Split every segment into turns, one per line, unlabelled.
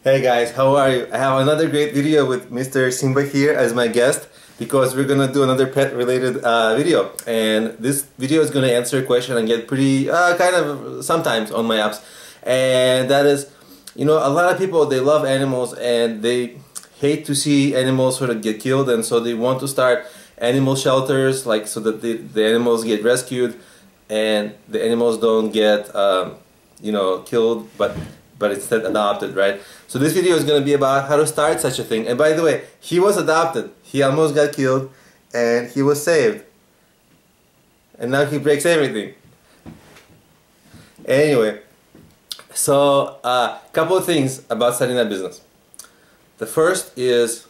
Hey guys, how are you? I have another great video with Mr. Simba here as my guest because we're gonna do another pet related video, and this video is gonna answer a question and get pretty kind of sometimes on my apps, and that is, you know, a lot of people, they love animals and they hate to see animals sort of get killed, and so they want to start animal shelters, like so that the animals get rescued and the animals don't get you know, killed, but instead adopted, right? So this video is going to be about how to start such a thing. And by the way, he was adopted. He almost got killed and he was saved. And now he breaks everything. Anyway, so a couple of things about starting that business. The first is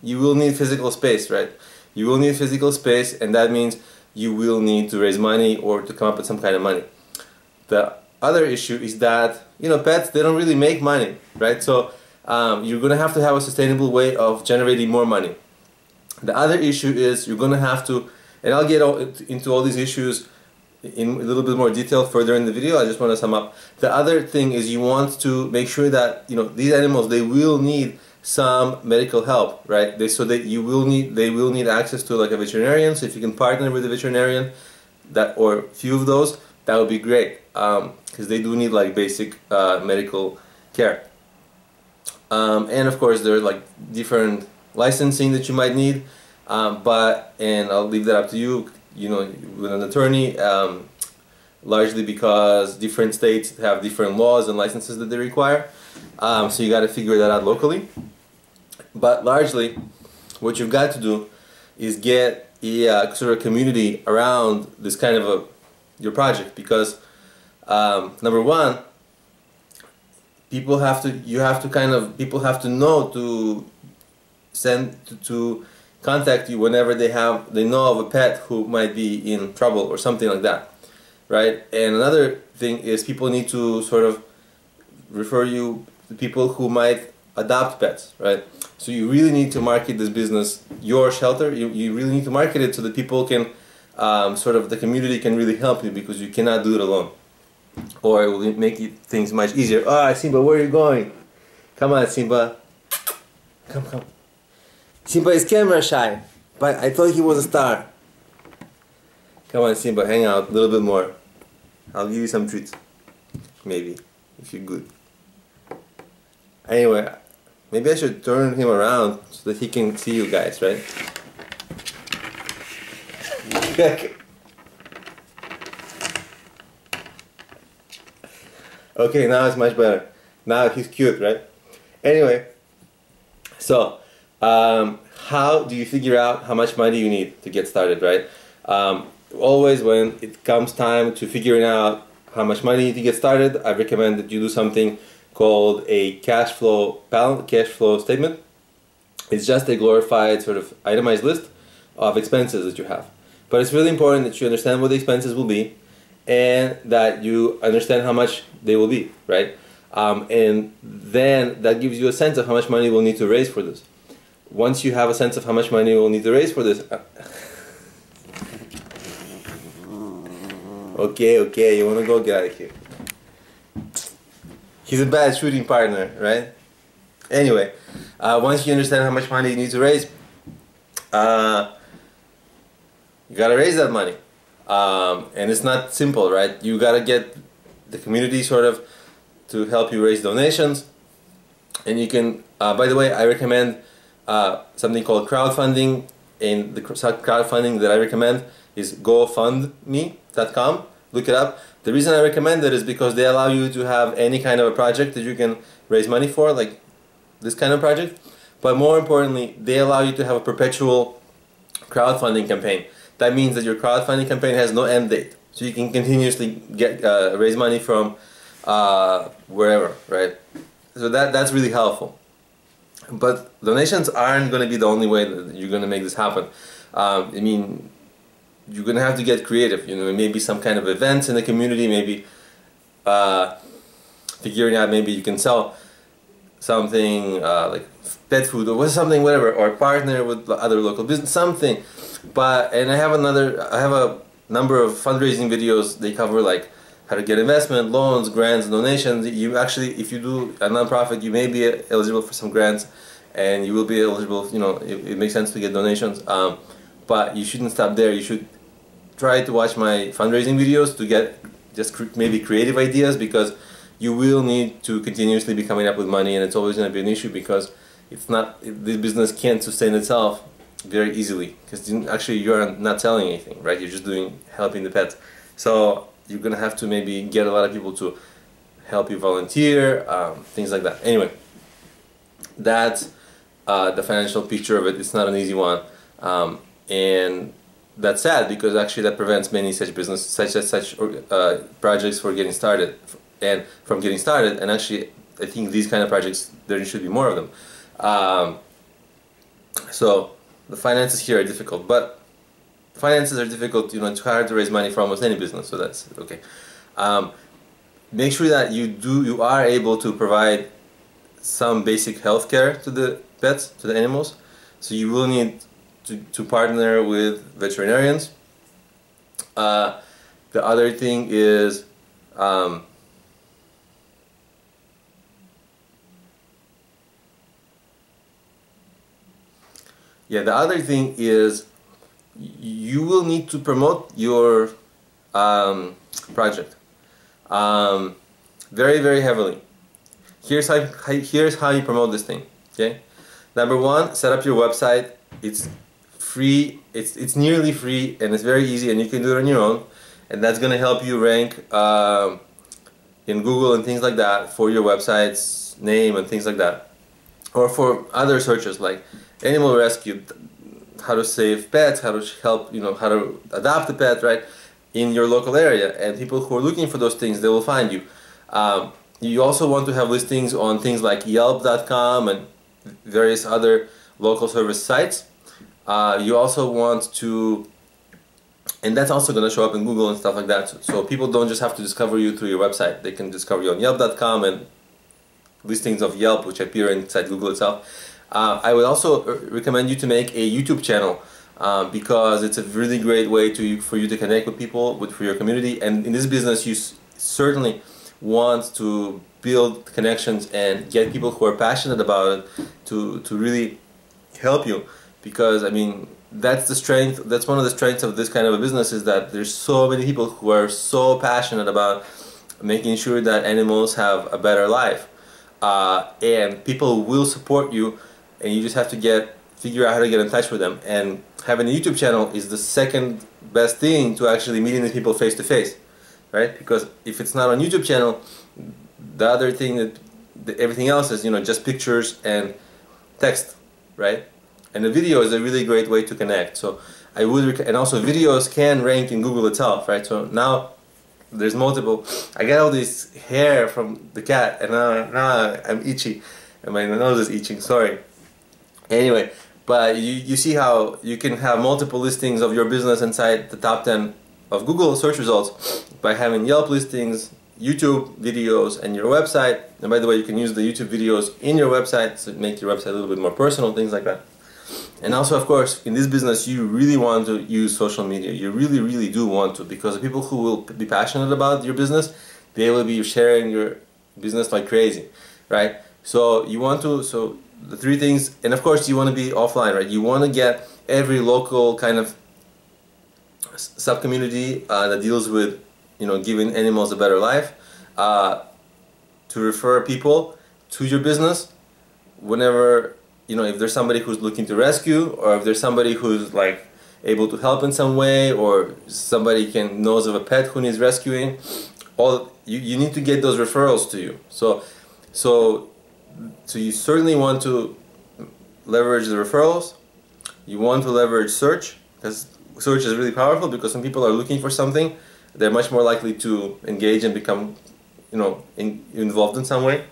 you will need physical space, right? You will need physical space, and that means you will need to raise money or to come up with some kind of money. The other issue is that, you know, pets, they don't really make money, right? So you're going to have a sustainable way of generating more money. The other issue is you're going to have to, and I'll get into all these issues in a little bit more detail further in the video. I just want to sum up. The other thing is you want to make sure that, you know, these animals, they will need some medical help, right? So that they will need access to like a veterinarian. So if you can partner with a veterinarian, that or a few of those, that would be great, because they do need like basic medical care. And of course there are like different licensing that you might need, and I'll leave that up to you, you know, with an attorney, largely because different states have different laws and licenses that they require, so you got to figure that out locally. But largely what you've got to do is get a sort of community around this kind of your project, because number one, people have to know to contact you whenever they know of a pet who might be in trouble or something like that, right? And another thing is people need to sort of refer you to people who might adopt pets, right? So you really need to market this business, your shelter. You really need to market it so that people can the community can really help you, because you cannot do it alone, or it will make things much easier. Ah, Simba, where are you going? Come on, Simba. Come. Simba is camera shy, but I thought he was a star. Come on, Simba, hang out a little bit more. I'll give you some treats, maybe, if you're good. Anyway, maybe I should turn him around so that he can see you guys, right? Okay, now it's much better. Now he's cute, right? Anyway, so how do you figure out how much money you need to get started, right? Always when it comes time to figuring out how much money you need to get started, I recommend that you do something called a cash flow statement. It's just a glorified sort of itemized list of expenses that you have. But it's really important that you understand what the expenses will be, and that you understand how much they will be, right? And then that gives you a sense of how much money you will need to raise for this. Once you have a sense of how much money you will need to raise for this, okay, you want to go? Get out of here. He's a bad shooting partner, right? Anyway, once you understand how much money you need to raise, you gotta raise that money, and it's not simple, right? You gotta get the community sort of to help you raise donations, and you can. By the way, I recommend something called crowdfunding, and the crowdfunding that I recommend is GoFundMe.com. Look it up. The reason I recommend it is because they allow you to have any kind of a project that you can raise money for, like this kind of project. But more importantly, they allow you to have a perpetual crowdfunding campaign. That means that your crowdfunding campaign has no end date, so you can continuously raise money from wherever, right? So that's really helpful. But donations aren't going to be the only way that you're going to make this happen. I mean, you're going to have to get creative. You know, maybe some kind of events in the community. Maybe figuring out, maybe you can sell something like pet food or something, whatever, or partner with other local business, something. And I have a number of fundraising videos. They cover like how to get investment, loans, grants, donations. You actually, if you do a nonprofit, you may be eligible for some grants, and you will be eligible. You know, it makes sense to get donations. But you shouldn't stop there. You should try to watch my fundraising videos to get just maybe creative ideas, because you will need to continuously be coming up with money, and it's always going to be an issue because it's not, this business can't sustain itself very easily, because actually you're not selling anything, right? You're just helping the pets. So you're going to have to maybe get a lot of people to help you volunteer, things like that. Anyway, that's the financial picture of it. It's not an easy one. And that's sad, because actually that prevents many such businesses, such projects from getting started. And actually, I think these kind of projects, there should be more of them. So the finances here are difficult, but finances are difficult. You know, it's hard to raise money for almost any business. So that's okay. Make sure that you are able to provide some basic health care to the pets, to the animals. So you will need to partner with veterinarians. The other thing is the other thing is you will need to promote your project very, very heavily. Here's how you promote this thing. Okay, number one, set up your website. It's free. It's nearly free, and it's very easy, and you can do it on your own, and that's going to help you rank in Google and things like that for your website's name and things like that, or for other searches like animal rescue, how to save pets, how to help, you know, how to adopt a pet, right, in your local area. And people who are looking for those things, they will find you. You also want to have listings on things like Yelp.com and various other local service sites. You also want to, and that's also going to show up in Google and stuff like that. So people don't just have to discover you through your website. They can discover you on Yelp.com and listings of Yelp, which appear inside Google itself. I would also recommend you to make a YouTube channel, because it's a really great way for you to connect with people, for your community. And in this business, you certainly want to build connections and get people who are passionate about it to really help you, because I mean, that's the strength. That's one of the strengths of this kind of a business, is that there's so many people who are so passionate about making sure that animals have a better life, and people will support you. And you just have to figure out how to get in touch with them. And having a YouTube channel is the second best thing to actually meeting the people face to face, right? Because if it's not on YouTube channel, the other thing everything else is, you know, just pictures and text, right? And the video is a really great way to connect. So I would, and also videos can rank in Google itself, right? So now there's multiple. I got all this hair from the cat, and now I'm itchy, and my nose is itching. Sorry. Anyway, but you see how you can have multiple listings of your business inside the top 10 of Google search results by having Yelp listings, YouTube videos, and your website. And by the way, you can use the YouTube videos in your website to make your website a little bit more personal, things like that. And also, of course, in this business, you really want to use social media. You really, really do want to, because the people who will be passionate about your business, they will be sharing your business like crazy, right? So you want to, the three things, and of course you want to be offline, right? You want to get every local kind of sub-community that deals with, you know, giving animals a better life, to refer people to your business whenever, you know, if there's somebody who's looking to rescue, or if there's somebody who's like able to help in some way, or somebody knows of a pet who needs rescuing. You need to get those referrals to you. So you certainly want to leverage the referrals. You want to leverage search, because search is really powerful, because when people are looking for something, they're much more likely to engage and become, you know, involved in some way.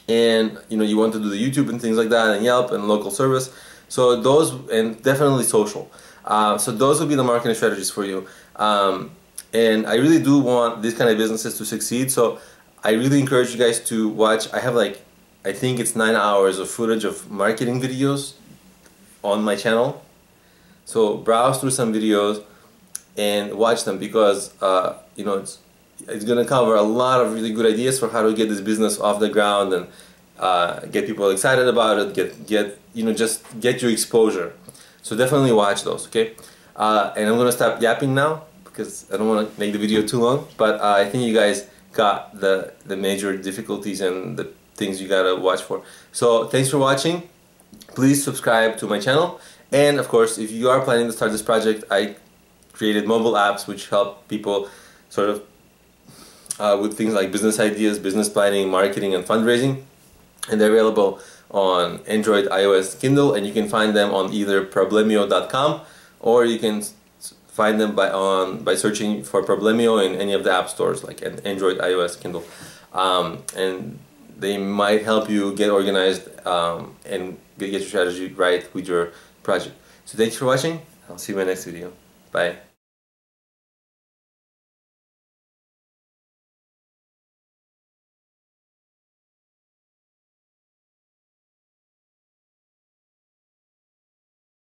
And you know, you want to do the YouTube and things like that, and Yelp and local service. So those, and definitely social. So those will be the marketing strategies for you. And I really do want these kind of businesses to succeed. So I really encourage you guys to watch. I have like, I think it's 9 hours of footage of marketing videos on my channel. So browse through some videos and watch them, because you know, it's going to cover a lot of really good ideas for how to get this business off the ground and get people excited about it, just get your exposure. So definitely watch those, okay? And I'm going to stop yapping now because I don't want to make the video too long, but I think you guys got the major difficulties and the things you gotta watch for. So thanks for watching. Please subscribe to my channel, and of course, if you are planning to start this project, I created mobile apps which help people sort of with things like business ideas, business planning, marketing, and fundraising, and they're available on Android, iOS, Kindle, and you can find them on either problemio.com, or you can find them by searching for Problemio in any of the app stores like Android, iOS, Kindle, and they might help you get organized and get your strategy right with your project. So thanks for watching. I'll see you in my next video. Bye.